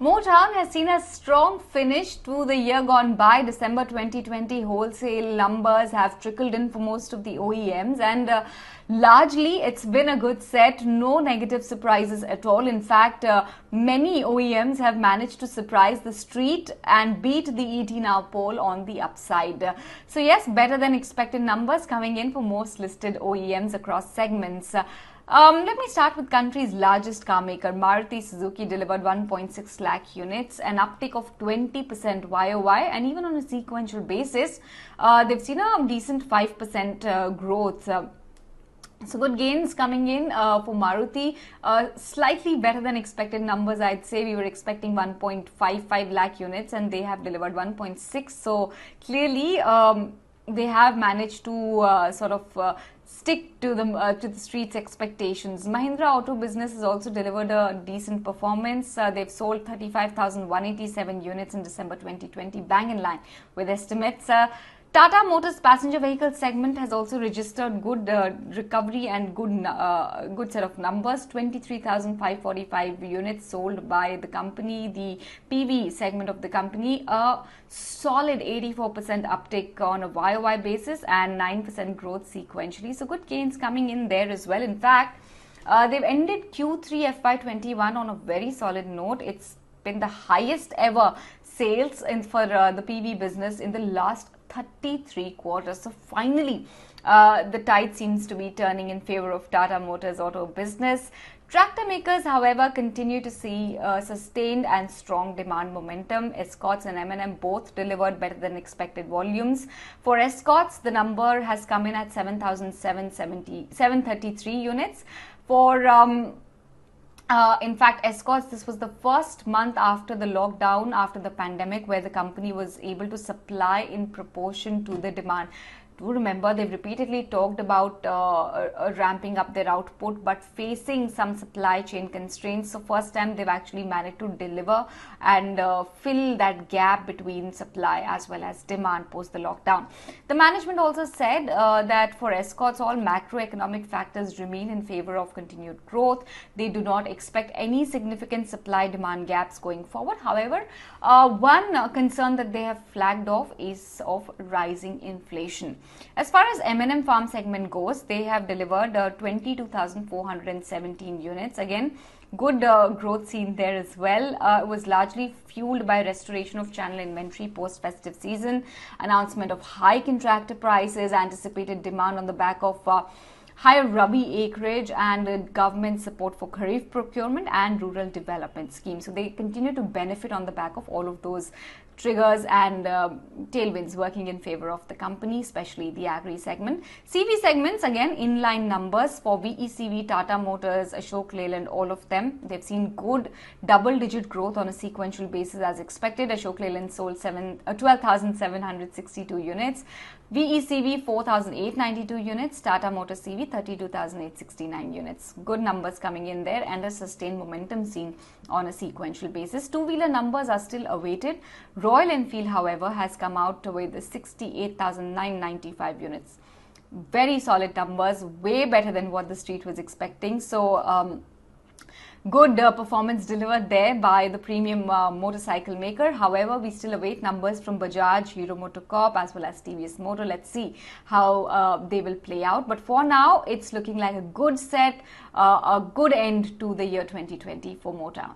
Motown has seen a strong finish to the year gone by. December 2020 wholesale numbers have trickled in for most of the OEMs, and largely it's been a good set. No negative surprises at all. In fact, many OEMs have managed to surprise the street and beat the ET Now poll on the upside. So yes, better than expected numbers coming in for most listed OEMs across segments. Let me start with country's largest car maker. Maruti Suzuki delivered 1.6 lakh units, an uptick of 20% YOY, and even on a sequential basis, they've seen a decent 5% growth. So good gains coming in for Maruti, slightly better than expected numbers. I'd say we were expecting 1.55 lakh units and they have delivered 1.6. So clearly they have managed to stick to the street's expectations. Mahindra Auto business has also delivered a decent performance. They've sold 35,187 units in December 2020, bang in line with estimates. Tata Motors passenger vehicle segment has also registered good recovery and good set of numbers. 23,545 units sold by the company. The PV segment of the company, a solid 84% uptick on a YOY basis and 9% growth sequentially. So good gains coming in there as well. In fact, they've ended Q3 FY21 on a very solid note. It's been the highest ever sales for the PV business in the last 33 quarters. So finally, the tide seems to be turning in favor of Tata Motors auto business. Tractor makers, however, continue to see sustained and strong demand momentum. Escorts and M&M both delivered better than expected volumes. For Escorts, the number has come in at 7,733 units. For in fact, Escorts, this was the first month after the lockdown, after the pandemic, where the company was able to supply in proportion to the demand. Do remember, they've repeatedly talked about ramping up their output, but facing some supply chain constraints. So first time they've actually managed to deliver and fill that gap between supply as well as demand post the lockdown. The management also said that for Escorts, all macroeconomic factors remain in favor of continued growth. They do not expect any significant supply-demand gaps going forward. However, one concern that they have flagged off is of rising inflation. As far as M&M farm segment goes, they have delivered 22,417 units. Again, good growth seen there as well. It was largely fueled by restoration of channel inventory post-festive season, announcement of hike in tractor prices, anticipated demand on the back of higher Rabi acreage and government support for Kharif procurement and rural development schemes. So they continue to benefit on the back of all of those triggers and tailwinds working in favor of the company, especially the agri segment. CV segments, again, inline numbers for VECV, Tata Motors, Ashok Leyland, all of them. They've seen good double-digit growth on a sequential basis as expected. Ashok Leyland sold 12,762 units. VECV 4,892 units. Tata Motors CV 32,869 units. Good numbers coming in there and a sustained momentum seen on a sequential basis. Two-wheeler numbers are still awaited. Royal Enfield, however, has come out with 68,995 units. Very solid numbers, way better than what the street was expecting. So, good performance delivered there by the premium motorcycle maker. However, we still await numbers from Bajaj, MotoCorp as well as TVS Motor. Let's see how they will play out. But for now, it's looking like a good set, a good end to the year 2020 for Motown.